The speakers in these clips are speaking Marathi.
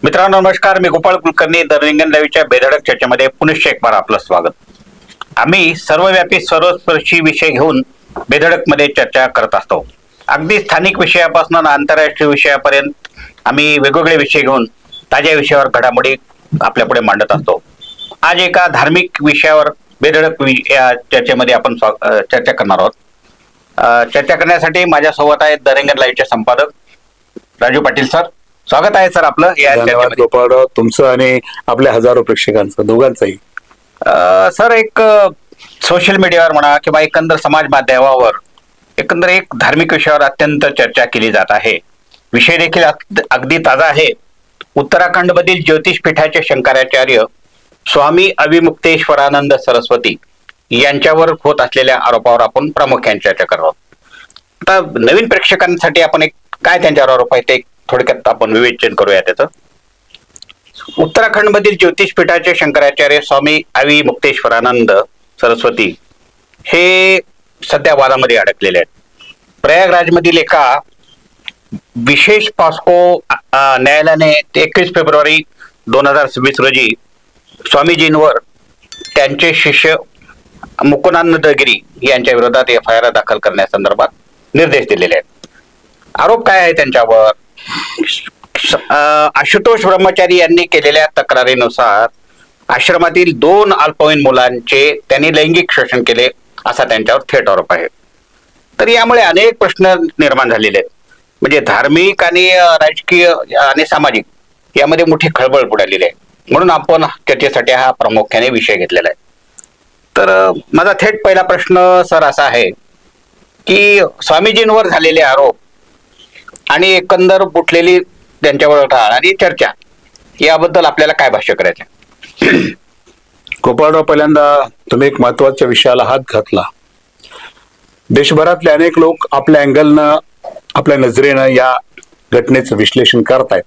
मित्रांनो नमस्कार, मी गोपाळ कुलकर्णी. द रिंगण लाईव्हच्या बेधडक चर्चेमध्ये पुनश्च एक बार आपलं स्वागत. आम्ही सर्वव्यापी सर्वस्पर्शी विषय घेऊन बेधडक मध्ये चर्चा करत असतो. अगदी स्थानिक विषयापासून आंतरराष्ट्रीय विषयापर्यंत आम्ही वेगवेगळे विषय घेऊन ताज्या विषयावर घडामोडी आपल्या पुढे मांडत असतो. आज एका धार्मिक विषयावर बेधडक या चर्चेमध्ये आपण चर्चा करणार आहोत. चर्चा करण्यासाठी माझ्यासोबत आहेत द रिंगण लाईव्हचे संपादक राजू पाटील सर. स्वागत आहे सर आपलं या धन्यवाद गोपाळराव, तुमचं आणि आपल्या हजारो प्रेक्षकांचं दोघांचंही. सर, एक सोशल मीडियावर म्हणा किंवा एकंदर समाज माध्यमावर एकंदर एक धार्मिक विषयावर अत्यंत चर्चा केली जात आहे. विषय देखील अगदी ताजा आहे. उत्तराखंड मधील ज्योतिष पीठाचे शंकराचार्य स्वामी अविमुक्तेश्वरानंद सरस्वती यांच्यावर होत असलेल्या आरोपावर आपण प्रामुख्याने चर्चा करत आहोत. आता नवीन प्रेक्षकांसाठी आपण एक काय त्यांच्यावर आरोप आहे ते थोडक्यात आपण विवेचन करूया त्याचं. उत्तराखंड मधील ज्योतिष पीठाचे शंकराचार्य स्वामी अविमुक्तेश्वरानंद सरस्वती हे सध्या वादामध्ये अडकलेले आहेत. प्रयागराजमधील एका विशेष पॉस्को न्यायालयाने 21 फेब्रुवारी 2026 रोजी स्वामीजींवर त्यांचे शिष्य मुकुंदानंद गिरी यांच्या विरोधात FIR दाखल करण्यासंदर्भात निर्देश दिलेले आहेत. आरोप काय आहे त्यांच्यावर? आशुतोष ब्रह्मचारी यांनी केलेल्या तक्रारीनुसार आश्रमातील 2 अल्पवयीन मुलांचे त्यांनी लैंगिक शोषण केले असा त्यांच्यावर थेट आरोप आहे. तर यामुळे अनेक प्रश्न निर्माण झालेले आहेत. म्हणजे धार्मिक आणि राजकीय आणि सामाजिक यामध्ये मोठी खळबळ उडालेली आहे. म्हणून आपण चर्चेसाठी हा प्रामुख्याने विषय घेतलेला आहे. तर माझा थेट पहिला प्रश्न सर असा आहे की स्वामीजींवर झालेले आरोप आणि एकंदर फुटलेली त्यांच्यावर ढाळ आणि चर्चा याबद्दल आपल्याला काय भाष्य करायचं? गोपाळराव, पहिल्यांदा तुम्ही एक महत्वाच्या विषयाला हात घातला. देशभरातले अनेक लोक आपल्या अँगलनं आपल्या नजरेनं या घटनेचं विश्लेषण करतायत.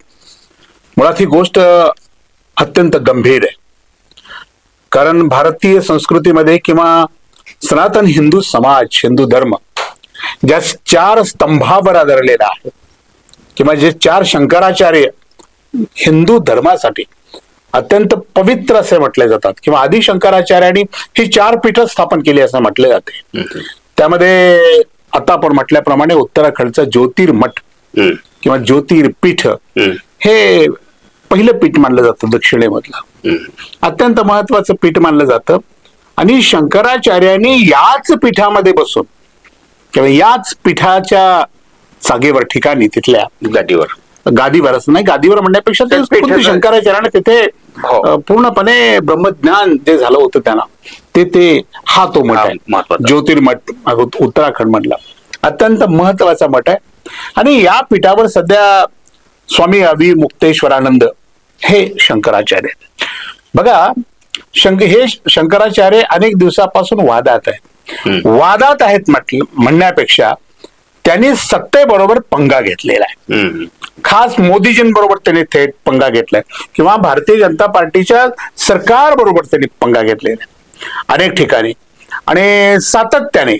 मुळात ही गोष्ट अत्यंत गंभीर आहे. कारण भारतीय संस्कृतीमध्ये किंवा सनातन हिंदू समाज, हिंदू धर्म ज्या 4 स्तंभावर आधारलेला आहे किंवा जे 4 शंकराचार्य हिंदू धर्मासाठी अत्यंत पवित्र असे म्हटले जातात किंवा आदि शंकराचार्यांनी ही 4 पीठं स्थापन केली असं म्हटले जाते. त्यामध्ये आता आपण म्हटल्याप्रमाणे उत्तराखंडचं ज्योतिर्मठ किंवा ज्योतिर्पीठ हे पहिलं पीठ मानलं जातं दक्षिणेमधलं. अत्यंत महत्वाचं पीठ मानलं जातं आणि शंकराचार्यांनी याच पीठामध्ये बसून किंवा याच पीठाच्या जागेवर ठिकाणी तिथल्या गादीवर असं नाही, गादीवर म्हणण्यापेक्षा ते शंकराचार्याने तिथे पूर्णपणे ब्रह्मज्ञान जे झालं होतं त्यांना ते हा तो मठ आहे ज्योतिर्मठ उत्तराखंड मधला. अत्यंत महत्वाचा मठ आहे. आणि या पीठावर सध्या स्वामी अविमुक्तेश्वरानंद हे शंकराचार्य आहेत. बघा, हे शंकराचार्य अनेक दिवसापासून वादात आहेत म्हणण्यापेक्षा त्यांनी सत्तेबरोबर पंगा घेतलेला आहे. खास मोदीजींबरोबर त्यांनी थेट पंगा घेतलाय किंवा भारतीय जनता पार्टीच्या सरकार बरोबर त्यांनी पंगा घेतलेला आहे अनेक ठिकाणी. आणि सातत्याने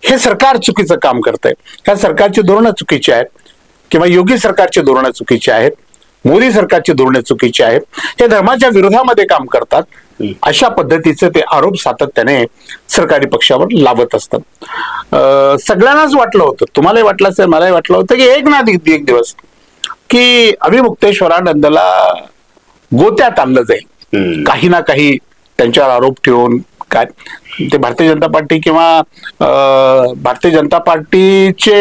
हे सरकार चुकीचं काम करतंय. ह्या सरकारची धोरणं चुकीची आहेत किंवा योगी सरकारची धोरणं चुकीची आहेत, मोदी सरकारची धोरणं चुकीची आहेत, हे धर्माच्या विरोधामध्ये काम करतात. अशा पद्धतीचे ते आरोप सातत्याने सरकारी पक्षावर लावत असतात. सगळ्यांनाच वाटलं होतं, तुम्हालाही वाटलं असेल, मलाही वाटलं होतं की एक दिवस की अविमुक्तेश्वरानंदला गोत्यात आणलं जाईल. काही ना काही त्यांच्यावर आरोप ठेवून काय ते भारतीय जनता पार्टी किंवा भारतीय जनता पार्टीचे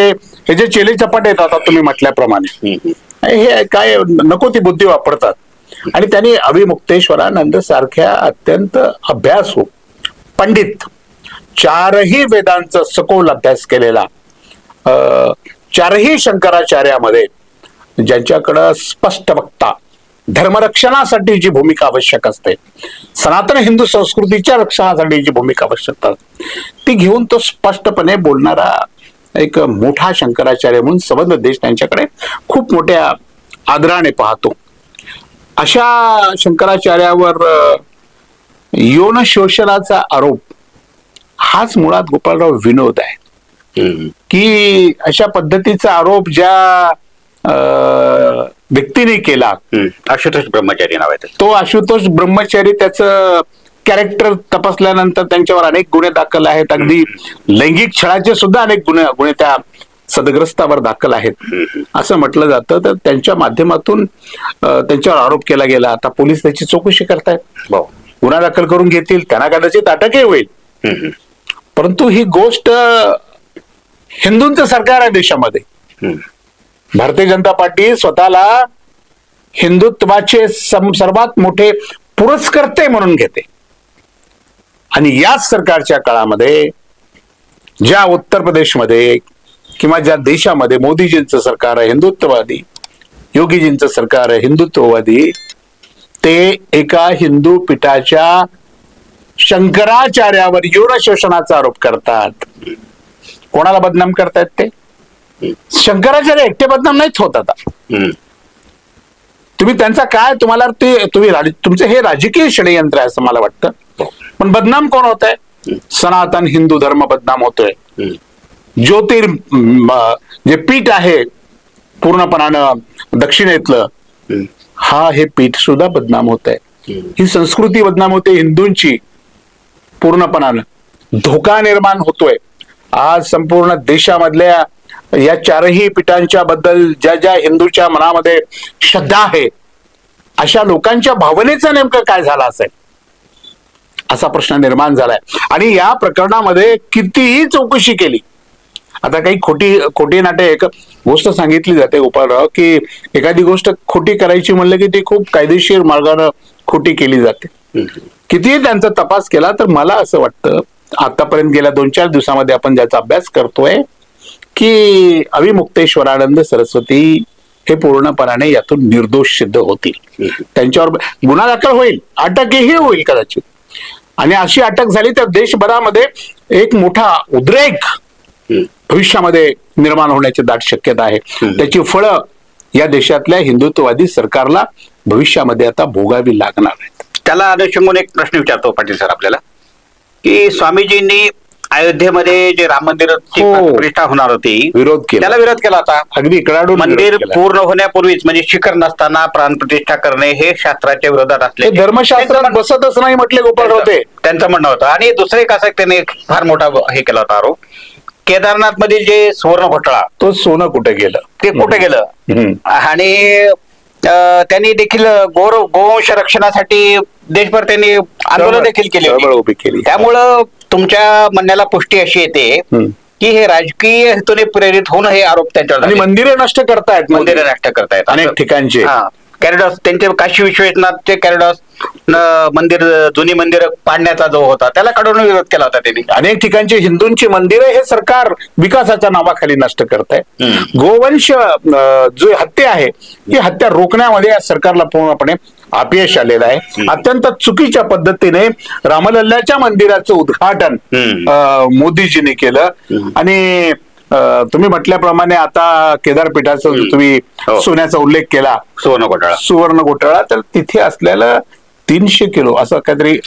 हे जे चेले चपाट आहेत आता तुम्ही म्हटल्याप्रमाणे हे काय नको ती बुद्धी वापरतात. आणि त्यांनी अविमुक्तेश्वरानंद सारख्या अत्यंत अभ्यासू पंडित 4ही वेदांचा सखोल अभ्यास केलेला 4ही शंकराचार्यामध्ये ज्यांच्याकडं स्पष्ट वक्ता धर्मरक्षणासाठी जी भूमिका आवश्यक असते, सनातन हिंदू संस्कृतीच्या रक्षणासाठी जी भूमिका आवश्यक असते ती घेऊन तो स्पष्टपणे बोलणारा एक मोठा शंकराचार्य म्हणून संबंध देश त्यांच्याकडे खूप मोठ्या आदराने पाहतो. अशा शंकराचार्यावर यौन शोषणाचा आरोप हाच मुळात गोपाळराव विनोद आहे की अशा पद्धतीचा आरोप ज्या व्यक्तीने केला, आशुतोष ब्रह्मचारी नाव आहे त्याचं. तो आशुतोष ब्रह्मचारी, त्याचं कॅरेक्टर तपासल्यानंतर त्यांच्यावर अनेक गुन्हे दाखल आहेत. अगदी लैंगिक छळाचे सुद्धा अनेक गुन्हे त्या सदग्रस्तावर दाखल आहेत असं म्हटलं जातं. तर त्यांच्या माध्यमातून त्यांच्यावर आरोप केला गेला. आता पोलीस त्याची चौकशी करतायत, हो. गुन्हा दाखल करून घेतील, त्यांना कदाचित अटकही होईल. परंतु ही गोष्ट हिंदूंचं सरकार आहे देशामध्ये. भारतीय जनता पार्टी स्वतःला हिंदुत्वाचे सर्वात मोठे पुरस्कर्ते म्हणून घेते. आणि याच सरकारच्या काळामध्ये ज्या उत्तर प्रदेशमध्ये किंवा ज्या देशामध्ये मोदीजींचं सरकार आहे हिंदुत्ववादी, योगीजींचं सरकार आहे हिंदुत्ववादी, ते एका हिंदू पीठाच्या शंकराचार्यावर यौन शोषणाचा आरोप करतात. कोणाला बदनाम करतायत ते? शंकराचार्य एकटे बदनाम नाहीत होत. आता तुम्ही त्यांचा काय, तुम्हाला ते तुमचं हे राजकीय षडयंत्र आहे असं मला वाटतं. पण बदनाम कोण होत आहे? सनातन हिंदू धर्म बदनाम होतोय. जे पीठ आहे पूर्णपणानं दक्षिणेतलं, हे पीठ सुद्धा बदनाम होत आहे. ही संस्कृती बदनाम होते हिंदूंची पूर्णपणानं. धोका निर्माण होतोय आज संपूर्ण देशामधल्या या चारही पीठांच्या बद्दल ज्या ज्या हिंदूच्या मनामध्ये श्रद्धा आहे अशा लोकांच्या भावनेचं नेमकं काय झालं असेल असा प्रश्न निर्माण झालाय. आणि या प्रकरणामध्ये कितीही चौकशी केली, आता काही खोटी नाटे एक गोष्ट सांगितली जाते गोपाळराव, की एखादी गोष्ट खोटी करायची म्हणलं की ती खूप कायदेशीर मार्गाने खोटी केली जाते. कितीही त्यांचा तपास केला तर मला असं वाटतं आतापर्यंत गेल्या 2-4 दिवसामध्ये आपण ज्याचा अभ्यास करतोय की अविमुक्तेश्वरानंद सरस्वती हे पूर्णपणाने यातून निर्दोष सिद्ध होतील. त्यांच्यावर गुन्हा दाखल होईल, अटकही होईल कदाचित. आणि अशी अटक झाली तर देशभरामध्ये एक मोठा उद्रेक भविष्यामध्ये निर्माण होण्याची दाट शक्यता आहे. त्याची फळं या देशातल्या हिंदुत्ववादी सरकारला भविष्यामध्ये आता भोगावी लागणार आहेत. त्याला अनुषंगाने एक प्रश्न विचारतो पाटील सर आपल्याला, की स्वामीजींनी अयोध्येमध्ये जे राम मंदिराची प्रतिष्ठा होणार होती विरोध केला, त्याला विरोध केला होता. अगदी कडाडून मंदिर पूर्ण होण्यापूर्वीच म्हणजे शिखर नसताना प्राणप्रतिष्ठा करणे हे शास्त्राच्या विरोधात असले, धर्मशास्त्रात बसतच नाही म्हटले गोपाळ होते त्यांचं म्हणणं होतं. आणि दुसरं एक असं त्यांनी फार मोठा हे केला होता आरोप, केदारनाथ मध्ये जे सुवर्ण घोटाळा, तो सोनं कुठे गेलं, ते कुठे गेलं. आणि त्यांनी देखील गोवंश रक्षणासाठी देशभर त्यांनी आंदोलन देखील केली. त्यामुळं तुमच्या म्हणण्याला पुष्टी अशी येते की हे राजकीय हेतूने प्रेरित होऊन हे आरोप त्यांच्यावर. आणि मंदिरे नष्ट करतायत, मंदिरे नष्ट करतायत अनेक ठिकाणचे. कॅरिडॉस त्यांचे काशी विश्वनाथचे कॅरिडॉस मंदिर, जुनी मंदिर पाडण्याचा जो होता त्याला कडून विरोध केला होता त्यांनी. अनेक ठिकाणचे हिंदूंची मंदिरे हे सरकार विकासाच्या नावाखाली नष्ट करत आहे. गोवंश जो हत्या आहे ही हत्या रोखण्यामध्ये या सरकारला पूर्णपणे अपयश आलेलं आहे. अत्यंत चुकीच्या पद्धतीने रामलल्लाच्या मंदिराचं उद्घाटन मोदीजींनी केलं. आणि तुम्ही म्हटल्याप्रमाणे आता केदारपीठाचा तुम्ही सोन्याचा उल्लेख केला, सुवर्ण घोटाळा, तर तिथे असलेलं 300 किलो असं काहीतरी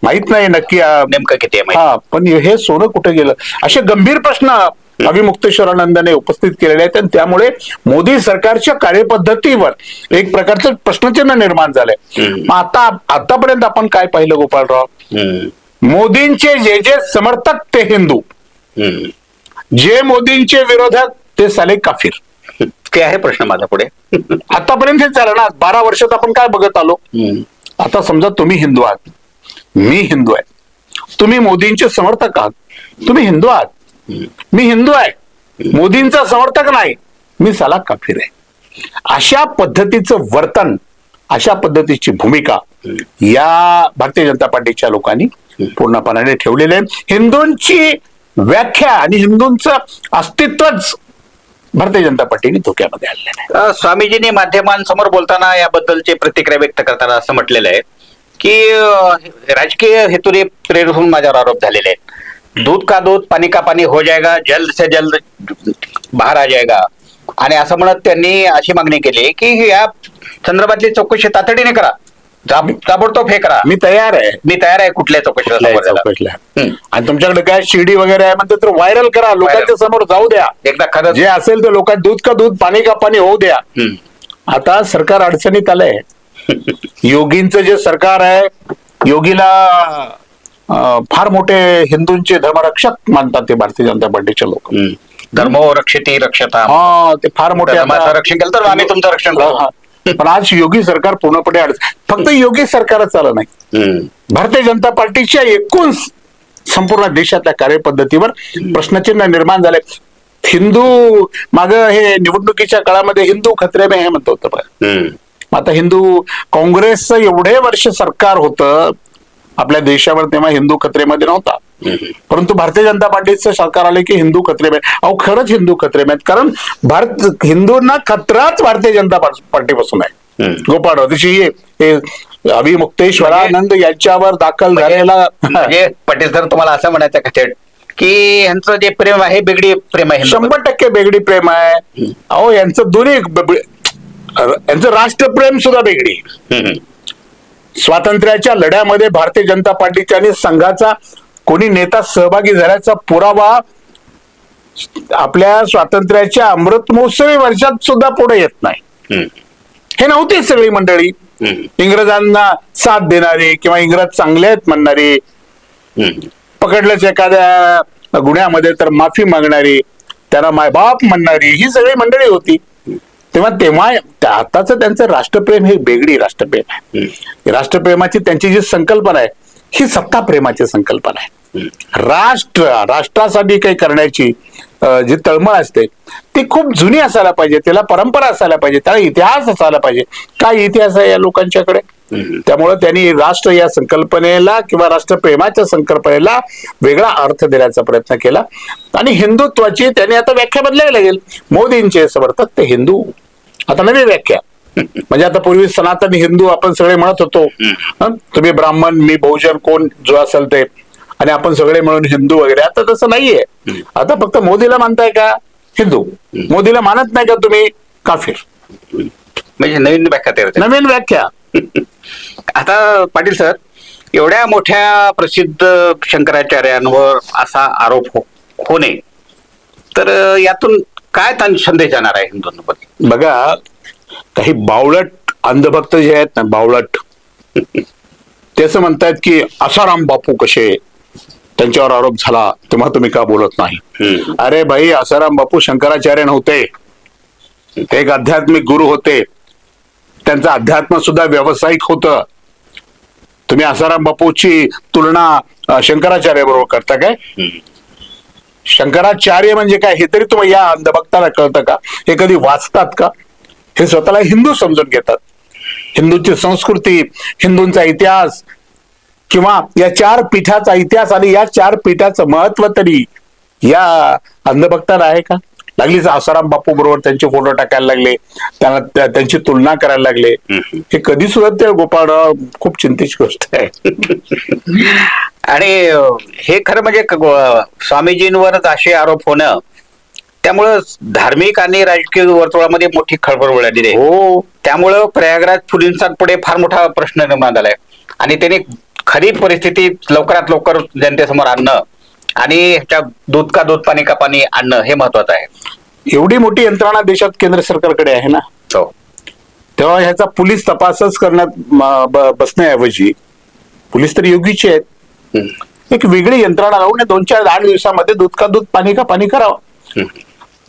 माहित नाही नक्की नेमकं किती आहे, पण हे सोनं कुठे गेलं असे गंभीर प्रश्न अविमुक्तेश्वरानंदाने उपस्थित केलेले आहेत. आणि त्यामुळे मोदी सरकारच्या कार्यपद्धतीवर एक प्रकारचं प्रश्नचिन्ह निर्माण झालंय. मग आतापर्यंत आपण काय पाहिलं गोपाळराव, मोदींचे जे समर्थक ते हिंदू, जे मोदींचे विरोधक ते साले काफिर. ते आहे प्रश्न माझा पुढे. आतापर्यंत हे चाललं ना, 12 वर्षात आपण काय बघत आलो. आता समजा तुम्ही हिंदू आहात, मी हिंदू आहे, तुम्ही मोदींचे समर्थक आहात, तुम्ही हिंदू आहात, मी हिंदू आहे, मोदींचा समर्थक नाही, मी साला काफिर आहे. अशा पद्धतीचं वर्तन, अशा पद्धतीची भूमिका या भारतीय जनता पार्टीच्या लोकांनी पूर्णपणाने ठेवलेले आहे. हिंदूंची व्याख्या आणि हिंदूंचं अस्तित्वच भारतीय जनता पार्टीने धोक्यामध्ये आणलेलं आहे. स्वामीजींनी माध्यमांसमोर बोलताना याबद्दलची प्रतिक्रिया व्यक्त करताना असं म्हटलेलं आहे की राजकीय हेतूने प्रेरित होऊन माझ्यावर आरोप झालेले आहेत. दूध का दूध, पाणी का पाणी हो जाएगा, जल्द से जल्द बाहेर आ जाएगा. आणि असं म्हणत त्यांनी अशी मागणी केली की या संदर्भातली चौकशी तातडीने करा, ताबडतोब हे करा. मी तयार आहे कुठल्या चौकशीला. आणि तुमच्याकडे काय शिडी वगैरे आहे म्हणते तर व्हायरल करा, लोकांच्या समोर जाऊ द्या. एकदा खरं जे असेल ते लोकांना दूध का दूध, पाणी का पाणी होऊ द्या. आता सरकार अडचणीत आलंय. योगींचं जे सरकार आहे, योगीला फार मोठे हिंदूंचे धर्मरक्षक मानतात ते भारतीय जनता पार्टीचे लोक. धर्मो रक्षती रक्षता. हा, ते फार मोठे धर्माचं रक्षण केलं तर आम्ही तुमचं रक्षण करू. हा. पण आज योगी सरकार पूर्णपणे फक्त योगी सरकारच चाललं नाही, भारतीय जनता पार्टीच्या एकूण संपूर्ण देशातल्या कार्यपद्धतीवर प्रश्नचिन्ह निर्माण झाले. हिंदू माग हे निवडणुकीच्या काळामध्ये हिंदू खतरे में हे म्हणतो होतं बघा. आता हिंदू काँग्रेसचं एवढे वर्ष सरकार होतं आपल्या देशावर, तेव्हा हिंदू खतरेमध्ये नव्हता. परंतु भारतीय जनता पार्टीचं सरकार आले की हिंदू खतरे में. अहो खरंच हिंदू खतरे में, कारण हिंदूंना खतराच भारतीय जनता पार्टीपासून आहे. गोपाळ हे अभिमुक्तेश्वरानंद यांच्यावर दाखल झालेला म्हणजे पटेल सर तुम्हाला असं म्हणायचं का थेट की यांचं जे प्रेम आहे बेगडी प्रेम आहे? 100% बेगडी प्रेम आहे. अहो यांचं दोन्ही, यांचं राष्ट्रप्रेम सुद्धा बेगडी. स्वातंत्र्याच्या लढ्यामध्ये भारतीय जनता पार्टीच्या आणि संघाचा कोणी नेता सहभागी झाल्याचा पुरावा आपल्या स्वातंत्र्याच्या अमृत महोत्सवी वर्षात सुद्धा पुढे येत नाही. हे नव्हती सगळी मंडळी इंग्रजांना साथ देणारी किंवा इंग्रज चांगले आहेत म्हणणारी, पकडलंच एखाद्या गुन्ह्यामध्ये तर माफी मागणारी, त्यांना मायबाप म्हणणारी, ही सगळी मंडळी होती. तेव्हा आताच त्यांचं राष्ट्रप्रेम हे बेगडी राष्ट्रप्रेम आहे. राष्ट्रप्रेमाची त्यांची जी संकल्पना आहे ही सत्ता प्रेमाची संकल्पना आहे. राष्ट्रासाठी काही करण्याची जी तळमळ असते ती खूप जुनी असायला पाहिजे, त्याला परंपरा असायला पाहिजे, त्याला इतिहास असायला पाहिजे. काय इतिहास आहे या लोकांच्याकडे? त्यामुळे त्यांनी राष्ट्र या संकल्पनेला किंवा राष्ट्रप्रेमाच्या संकल्पनेला वेगळा अर्थ देण्याचा प्रयत्न केला. आणि हिंदुत्वाची त्यांनी आता व्याख्या बदलायला लागेल. मोदींचे समर्थक ते हिंदू, आता नवी व्याख्या. म्हणजे आता पूर्वी सनातन हिंदू आपण सगळे म्हणत होतो, तुम्ही ब्राह्मण मी बहुजन कोण जो असेल ते, आणि आपण सगळे मिळून हिंदू वगैरे. आता तसं नाहीये. आता फक्त मोदीला मानताय का हिंदू, मोदीला मानत नाही का तुम्ही काफिर. म्हणजे नवीन व्याख्या तयार होते. नवीन व्याख्या. आता पाटील सर, एवढ्या मोठ्या प्रसिद्ध शंकराचार्यांवर असा आरोप होणे, तर यातून काय संदेश जाणार आहे हिंदूंबद्दल? बघा, काही बावळट अंधभक्त जे आहेत ना, बावळट, ते असं म्हणतायत की आसाराम बापू कसे, त्यांच्यावर आरोप झाला तेव्हा तुम्ही का बोलत नाही? अरे भाई, आसाराम बापू शंकराचार्य नव्हते, ते एक आध्यात्मिक गुरु होते. त्यांचं अध्यात्म सुद्धा व्यावसायिक होतं. तुम्ही आसाराम बापूची तुलना शंकराचार्य बरोबर करता काय? शंकराचार्य म्हणजे काय हे तरी तुम्ही या अंधभक्ताला कळतं का? हे कधी वाचतात का? हे स्वतःला हिंदू समजून घेतात. हिंदूची संस्कृती, हिंदूंचा इतिहास किंवा या 4 पीठाचा इतिहास आणि या 4 पीठाचं महत्व तरी या अंधभक्ताला आहे का? लागलीच आसाराम बापू बरोबर त्यांचे फोटो टाकायला लागले, त्यांना त्यांची तुलना करायला लागले. हे कधी सुद्धा ते गोपाळराव खूप चिंतेची गोष्ट आहे. आणि हे खरं म्हणजे स्वामीजींवरच असे आरोप होणं, त्यामुळं धार्मिक आणि राजकीय वर्तुळामध्ये मोठी खळबळ उडालेली आहे. हो, त्यामुळं प्रयागराज पुढे फार मोठा प्रश्न निर्माण झालाय. आणि त्याने खरी परिस्थिती लवकरात लवकर जनतेसमोर आणणं आणि ह्याच्या दूध का दूध पाणी का पाणी आणणं हे महत्वाचं आहे. एवढी मोठी यंत्रणा देशात केंद्र सरकारकडे आहे ना, तेव्हा ह्याचा पोलीस तपासच करण्यात बसण्याऐवजी, पोलीस तर योगीचे आहेत, एक वेगळी यंत्रणा लावून 2-4-8 दिवसामध्ये दूध का दूध पाणी का पाणी करावं.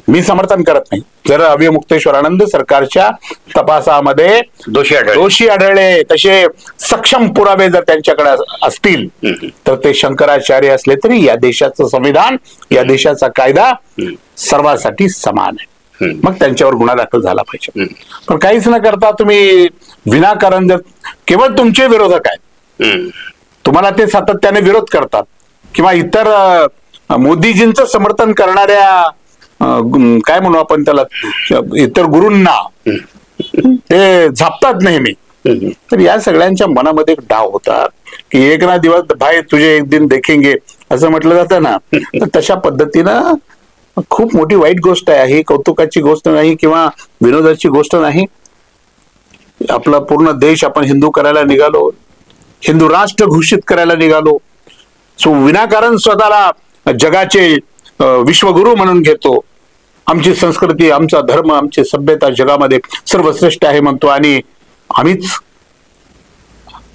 मी समर्थन करत नाही. जर अभिमुक्तेश्वरानंद सरकारच्या तपासामध्ये दोषी आढळले, तसे सक्षम पुरावे जर त्यांच्याकडे असतील, तर ते शंकराचार्य असले तरी या देशाचं संविधान, या देशाचा कायदा सर्वांसाठी समान आहे. मग त्यांच्यावर गुन्हा दाखल झाला पाहिजे. पण काहीच न करता तुम्ही विनाकारण जर केवळ तुमचे विरोधक आहेत, तुम्हाला ते सातत्याने विरोध करतात किंवा इतर मोदीजींचं समर्थन करणाऱ्या काय म्हणू आपण त्याला, इतर गुरूंना ते झापतात नेहमी, तर या सगळ्यांच्या मनामध्ये एक डाव होता की एक ना दिवस भाई तुझे एक दिन देखेंगे असं म्हटलं जातं ना. तर तशा पद्धतीनं खूप मोठी वाईट गोष्ट आहे ही. कौतुकाची गोष्ट नाही किंवा विनोदाची गोष्ट नाही. आपला पूर्ण देश आपण हिंदू करायला निघालो, हिंदू राष्ट्र घोषित करायला निघालो. सो विनाकारण स्वतःला जगाचे विश्वगुरु म्हणून घेतो. आमची संस्कृती, आमचा धर्म, आमची सभ्यता जगामध्ये सर्वश्रेष्ठ आहे म्हणतो, आणि आम्हीच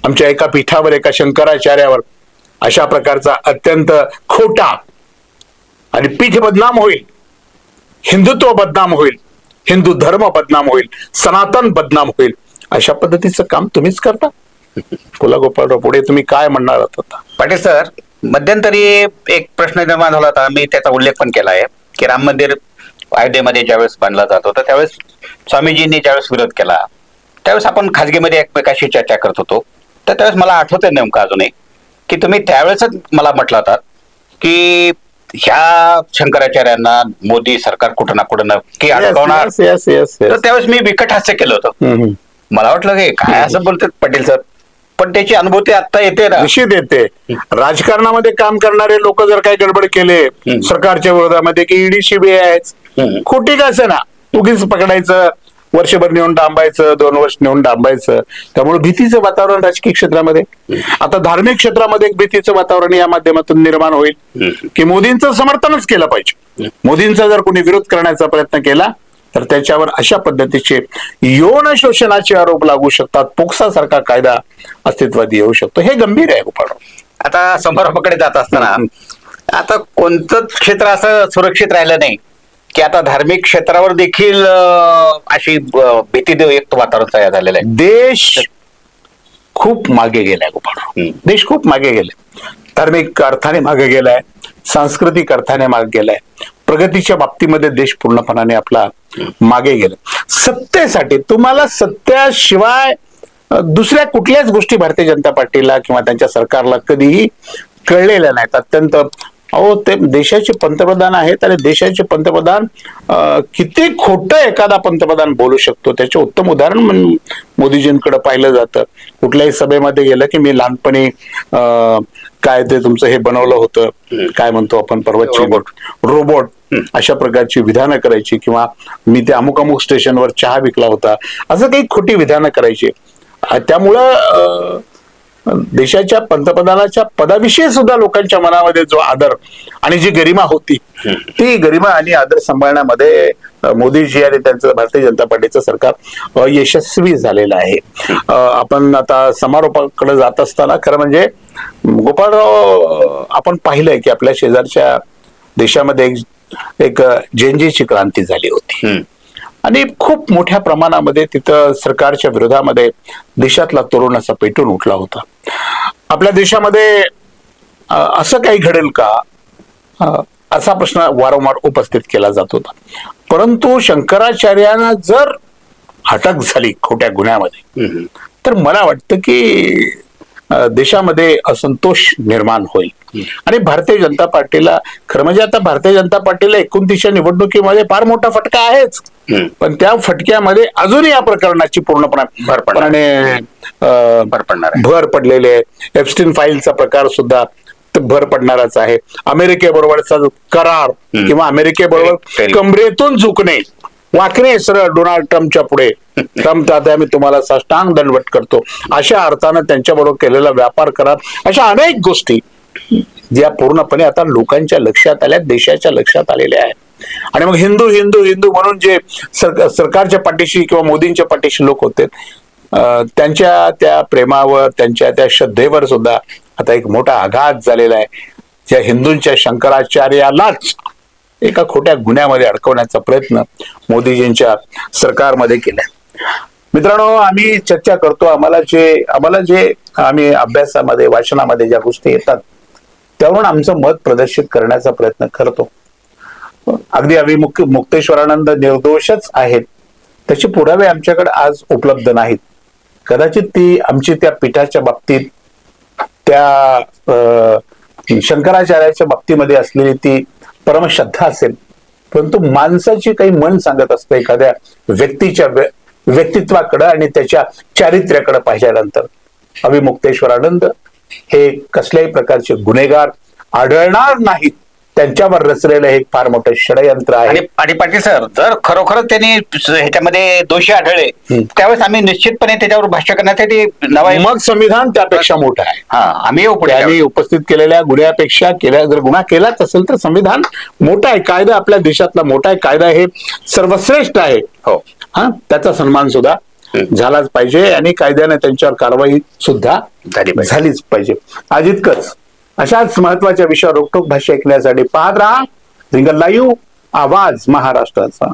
आमच्या एका पीठावर, एका शंकराचार्यावर अशा प्रकारचा अत्यंत खोटा, आणि पीठ बदनाम होईल, हिंदुत्व बदनाम होईल, हिंदू धर्म बदनाम होईल, सनातन बदनाम होईल, अशा पद्धतीचं काम तुम्हीच करता. बोला गोपाळराव, पुढे तुम्ही काय म्हणणार आहात आता? पाटील सर, मध्यंतरी एक प्रश्न निर्माण झाला होता, मी त्याचा उल्लेख पण केला आहे की राम मंदिर अयोध्येमध्ये ज्यावेळेस बांधलं जात होतं त्यावेळेस स्वामीजींनी ज्यावेळेस विरोध केला, त्यावेळेस आपण खाजगीमध्ये एकमेकाशी चर्चा करत होतो. तर त्यावेळेस मला आठवतंय नेमकं अजूनही की तुम्ही त्यावेळेसच मला म्हटलं होता की ह्या शंकराचार्यांना मोदी सरकार कुठं ना कुठं नक्की अडकवणार. तर त्यावेळेस मी बिकट हास्य केलं होतं. मला वाटलं की काय असं बोलतात पाटील सर, पण त्याची अनुभूती आता येते ना. निश्चित येते. राजकारणामध्ये काम करणारे लोक जर काही गडबड केले सरकारच्या विरोधामध्ये, की ईडी सीबीआय आहे, खोटी का असे ना, उगीच पकडायचं, वर्षभर नेऊन डांबायचं, 2 वर्ष नेऊन डांबायचं. त्यामुळे भीतीचं वातावरण राजकीय क्षेत्रामध्ये, आता धार्मिक क्षेत्रामध्ये एक भीतीचं वातावरण या माध्यमातून निर्माण होईल की मोदींचं समर्थनच केलं पाहिजे. मोदींचा जर कोणी विरोध करण्याचा प्रयत्न केला तर त्याच्यावर अशा पद्धतीचे यौन शोषणाचे आरोप लागू शकतात, पोक्सासारखा कायदा अस्तित्वात येऊ शकतो. हे गंभीर आहे गोपाळ. आता समारोपाकडे जात असताना आता कोणतंच क्षेत्र असं सुरक्षित राहिलं नाही की आता धार्मिक क्षेत्रावर देखील अशी भीतीयुक्त वातावरण तयार झालेलं आहे. देश खूप मागे गेलाय गोपाळ. देश खूप मागे गेलाय, धार्मिक अर्थाने मागे गेलाय, सांस्कृतिक अर्थाने मागे गेलाय. प्रगतीच्या बाबतीमध्ये देश पूर्णपणाने आपला मागे गेला. सत्तेसाठी, तुम्हाला सत्याशिवाय दुसऱ्या कुठल्याच गोष्टी भारतीय जनता पार्टीला किंवा त्यांच्या सरकारला कधीही कळलेल्या नाहीत. अत्यंत ते देशाचे पंतप्रधान आहेत, आणि देशाचे पंतप्रधान किती खोटं एखादा पंतप्रधान बोलू शकतो त्याचे उत्तम उदाहरण म्हणून मोदीजींकडे पाहिलं जातं. कुठल्याही सभेमध्ये गेलं की मी लहानपणी काय ते तुमचं हे बनवलं होतं, काय म्हणतो आपण, पर्वतची रोबोट, अशा प्रकारची विधानं करायची, किंवा मी ते अमुक अमुक स्टेशनवर चहा विकला होता, असं काही खोटी विधानं करायची. त्यामुळं देशाच्या पंतप्रधानाच्या पदाविषयी सुद्धा लोकांच्या मनामध्ये जो आदर आणि जी गरिमा होती, ती गरिमा आणि आदर सांभाळण्यामध्ये मोदीजी आणि त्यांचं भारतीय जनता पार्टीचं सरकार यशस्वी झालेलं आहे. आपण आता समारोपाकडे जात असताना खरं म्हणजे गोपाळराव, आपण पाहिलंय की आपल्या शेजारच्या देशामध्ये एक जेनजीची क्रांती झाली होती, आणि खूप मोठ्या प्रमाणामध्ये तिथं सरकारच्या विरोधामध्ये देशातला तरुण असा पेटून उठला होता. आपल्या देशामध्ये असं काही घडेल का, असा प्रश्न वारंवार उपस्थित केला जात होता. परंतु शंकराचार्यांना जर अटक झाली खोट्या गुन्ह्यामध्ये, तर मला वाटतं की देशामध्ये असंतोष निर्माण होईल, आणि भारतीय जनता पार्टीला, खरं म्हणजे आता भारतीय जनता पार्टीला 29च्या निवडणुकीमध्ये फार मोठा फटका आहेच, पण त्या फटक्यामध्ये अजूनही या प्रकरणाची पूर्णपणे भर पडलेली आहे. एप्स्टीन फाईलचा प्रकार सुद्धा भर पडणारच आहे. अमेरिकेबरोबरचा करार किंवा अमेरिकेबरोबर कमरेतून झुकणे, वाकणे सरळ डोनाल्ड ट्रम्पच्या पुढे, ट्रम्प आता मी तुम्हाला साष्टांग दंडवत करतो, अशा अर्थानं त्यांच्याबरोबर केलेला व्यापार करार, अशा अनेक गोष्टी ज्या पूर्णपणे आता लोकांच्या लक्षात आल्या, देशाच्या लक्षात आलेल्या आहेत. आणि मग हिंदू हिंदू हिंदू म्हणून जे सरकारच्या पाठीशी किंवा मोदींच्या पाठीशी लोक होते, त्यांच्या त्या प्रेमावर, त्यांच्या त्या श्रद्धेवर सुद्धा आता एक मोठा आघात झालेला आहे. ज्या हिंदूंच्या शंकराचार्यालाच एका खोट्या गुन्ह्यामध्ये अडकवण्याचा प्रयत्न मोदीजींच्या सरकारमध्ये केलाय. मित्रांनो, आम्ही चर्चा करतो, आम्हाला जे आम्ही अभ्यासामध्ये, वाचनामध्ये ज्या गोष्टी येतात त्यावरून आमचं मत प्रदर्शित करण्याचा प्रयत्न करतो. अगदी आम्ही मुक्तेश्वरानंद निर्दोषच आहेत त्याचे पुरावे आमच्याकडे आज उपलब्ध नाहीत. कदाचित ती आमची त्या पीठाच्या बाबतीत, त्या शंकराचार्याच्या बाबतीमध्ये असलेली ती परमश्रद्धा असेल, परंतु माणसाची काही मन सांगत असतं एखाद्या व्यक्तीच्या व्यक्तित्वाकडे आणि त्याच्या चारित्र्याकडे पाहिल्यानंतर अविमुक्तेश्वरानंद हे कसल्याही प्रकारचे गुन्हेगार आढळणार नाहीत, त्यांच्यावर रचलेलं हे फार मोठं षडयंत्र आहे. आणि पाटील सर, जर खरोखरच त्यांनी ह्याच्यामध्ये दोषी आढळले त्यावेळेस आम्ही निश्चितपणे त्याच्यावर भाष्य करण्यासाठी मग संविधान त्यापेक्षा मोठं आहे. आम्ही येऊ पुढे. त्यांनी उपस्थित केलेल्या गुन्ह्यापेक्षा जर गुन्हा केलाच असेल तर संविधान मोठा आहे. कायदा आपल्या देशातला मोठा आहे. कायदा हे सर्वश्रेष्ठ आहे. हो, त्याचा सन्मान सुद्धा झालाच पाहिजे आणि कायद्याने त्यांच्यावर कारवाई सुद्धा झालीच पाहिजे. आज इतकंच. अशाच महत्वाच्या विषयावर रोखठोक भाष्य ऐकण्यासाठी पाहत राहा रिंगण लाईव्ह, आवाज महाराष्ट्राचा.